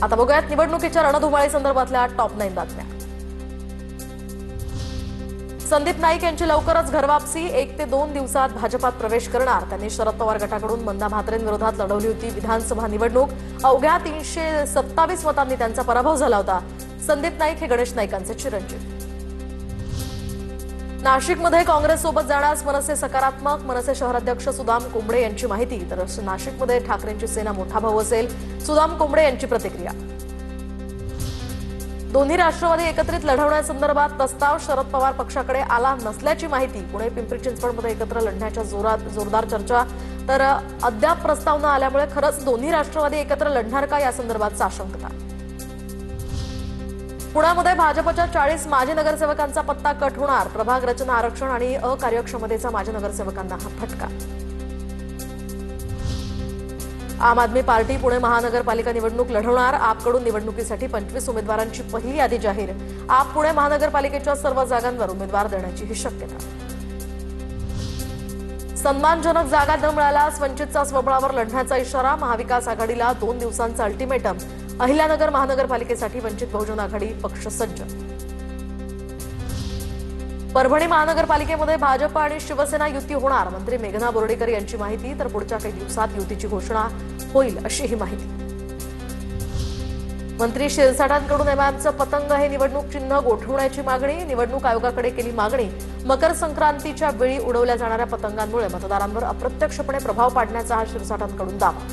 आता बघूयात निवडणुकीच्या रणधुमाळी संदर्भातल्या टॉप 9 बातम्या। संदीप नाईक यांची लवकरच घरवापसी 1 ते 2 दिवसात भाजपात प्रवेश करणार। त्यांनी शरद पवार गटाकडून मंदा म्हात्रेंविरोधात लढवली होती विधानसभा निवडणूक। अवघ्या 327 मतांनी त्यांचा पराभव झाला होता। संदीप नाईक हे गणेश नाईकांचे चिरंजीव। नाशिकमध्ये काँग्रेससोबत जाण्यास मनसे सकारात्मक। मनसे शहराध्यक्ष सुदाम कोंबडे यांची माहिती। तर नाशिकमध्ये ठाकरेंची सेना मोठा भाऊ असेल, सुदाम कोंबडे यांची प्रतिक्रिया। दोन्ही राष्ट्रवादी एकत्रित लढवण्यासंदर्भात प्रस्ताव शरद पवार पक्षाकडे आला नसल्याची माहिती। पुणे पिंपरी चिंचवडमध्ये एकत्र लढण्याच्या जोरदार चर्चा। तर अद्याप प्रस्ताव न आल्यामुळे खरंच दोन्ही राष्ट्रवादी एकत्र लढणार का या संदर्भात साशंकता। पुण्यामध्ये भाजपच्या 40 माजी नगरसेवकांचा पत्ता कट होणार। प्रभाग रचना आरक्षण आणि अकार्यक्षमतेचा माजी नगरसेवकांना हा फटका। आम आदमी पार्टी पुणे महानगरपालिका निवडणूक लढवणार। आपकडून निवडणुकीसाठी 25 उमेदवारांची पहिली यादी जाहीर। आप पुणे महानगरपालिकेच्या सर्व जागांवर उमेदवार देण्याची ही शक्यता। सन्मानजनक जागा न मिळाल्यास वंचितचा स्वबळावर लढण्याचा इशारा। महाविकास आघाडीला 2 दिवसांचा अल्टिमेटम। अहिल्यानगर महानगरपालिकेसाठी वंचित बहुजन आघाडी पक्ष सज्ज। परभणी महानगरपालिकेमध्ये भाजप आणि शिवसेना युती होणार। मंत्री मेघना बोर्डीकर यांची माहिती। तर पुढच्या काही दिवसात युतीची घोषणा होईल अशी ही माहिती। मंत्री शिरसाटांकडून एमआयएमचं पतंग हे निवडणूक चिन्ह गोठवण्याची मागणी। निवडणूक आयोगाकडे केली मागणी। मकर संक्रांतीच्या वेळी उडवल्या जाणाऱ्या पतंगांमुळे मतदारांवर अप्रत्यक्षपणे प्रभाव पाडण्याचा हा शिरसाटांकडून दावा।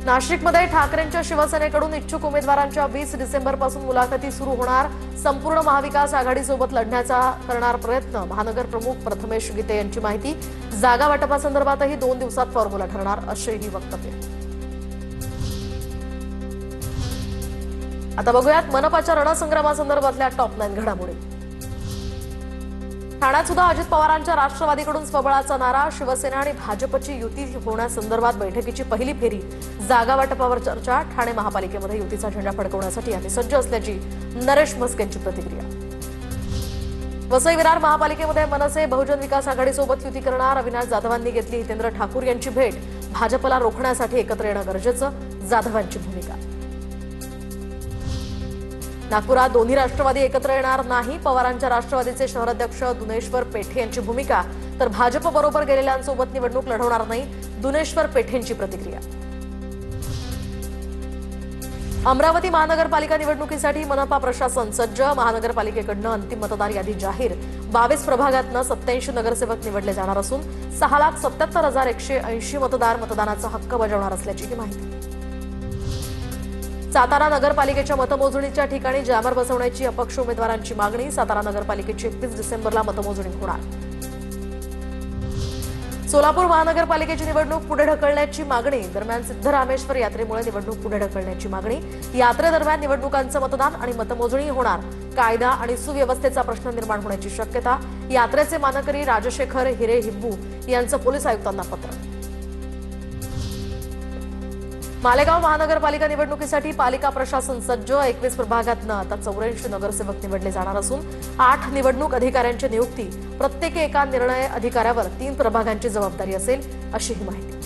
नाशिकमध्ये ठाकरेंच्या शिवसेनेकडून इच्छुक उमेदवारांच्या 20 डिसेंबरपासून मुलाखती सुरू होणार। संपूर्ण महाविकास आघाडीसोबत लढण्याचा करणार प्रयत्न। महानगर प्रमुख प्रथमेश गीते यांची माहिती। जागा वाटपासंदर्भातही 2 दिवसात फॉर्म्युला ठरणार असेही वक्तव्य। आता बघूयात मनपाच्या रणसंग्रामासंदर्भातल्या टॉप 9 घडामोडी। ठाण्यात सुद्धा अजित पवारांच्या राष्ट्रवादीकडून स्वबळाचा नारा। शिवसेना आणि भाजपची युती होण्यासंदर्भात बैठकीची पहिली फेरी। जागा वाटपावर चर्चा। ठाणे महापालिकेमध्ये युतीचा झेंडा फडकवण्यासाठी आम्ही सज्ज असल्याची नरेश म्हस्केंची प्रतिक्रिया। वसई विरार महापालिकेमध्ये मनसे बहुजन विकास आघाडीसोबत युती करणार। अविनाश जाधवांनी घेतली हितेंद्र ठाकूर यांची भेट। भाजपला रोखण्यासाठी एकत्र येणं गरजेचं, जाधवांची भूमिका। नागपुरात दोन्ही राष्ट्रवादी एकत्र येणार नाही। पवारांच्या राष्ट्रवादीचे शहराध्यक्ष दुनेश्वर पेठे यांची भूमिका। तर भाजप बरोबर गेलेल्यांसोबत निवडणूक लढवणार नाही, दुनेश्वर पेठेंची प्रतिक्रिया। अमरावती महानगरपालिका निवडणुकीसाठी मनपा प्रशासन सज्ज। महानगरपालिकेकडून अंतिम मतदार यादी जाहीर। 22 प्रभागातनं 87 नगरसेवक निवडले जाणार असून 6,77,180 मतदार मतदानाचा हक्क बजावणार असल्याची माहिती। सातारा नगरपालिकेच्या मतमोजणीच्या ठिकाणी जॅमर बसवण्याची अपक्ष उमेदवारांची मागणी। सातारा नगरपालिकेची 31 डिसेंबरला मतमोजणी होणार। सोलापूर महानगरपालिकेची निवडणूक पुढे ढकलण्याची मागणी। दरम्यान सिद्धरामेश्वर यात्रेमुळे निवडणूक पुढे ढकलण्याची मागणी। यात्रेदरम्यान निवडणुकांचं मतदान आणि मतमोजणी होणार। कायदा आणि सुव्यवस्थेचा प्रश्न निर्माण होण्याची शक्यता। यात्रेचे मानकरी राजशेखर हिरे हिब्बू यांचं पोलीस आयुक्तांना पत्र। मालेगाव महानगरपालिका निवडणुकीसाठी पालिका प्रशासन सज्ज। 21 प्रभागातनं आता 84 नगरसेवक निवडले जाणार असून 8 निवडणूक अधिकाऱ्यांची नियुक्ती। प्रत्येकी एका निर्णय अधिकाऱ्यावर 3 प्रभागांची जबाबदारी असेल अशी ही माहिती।